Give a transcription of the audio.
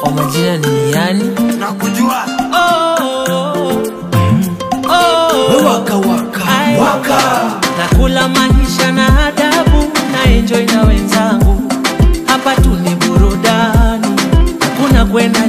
Kwa majina ni yani nakujua. Waka waka Waka nakula maisha na adabu, na enjoy na wenzangu. Hapa tu ni burudani, hakuna kwenda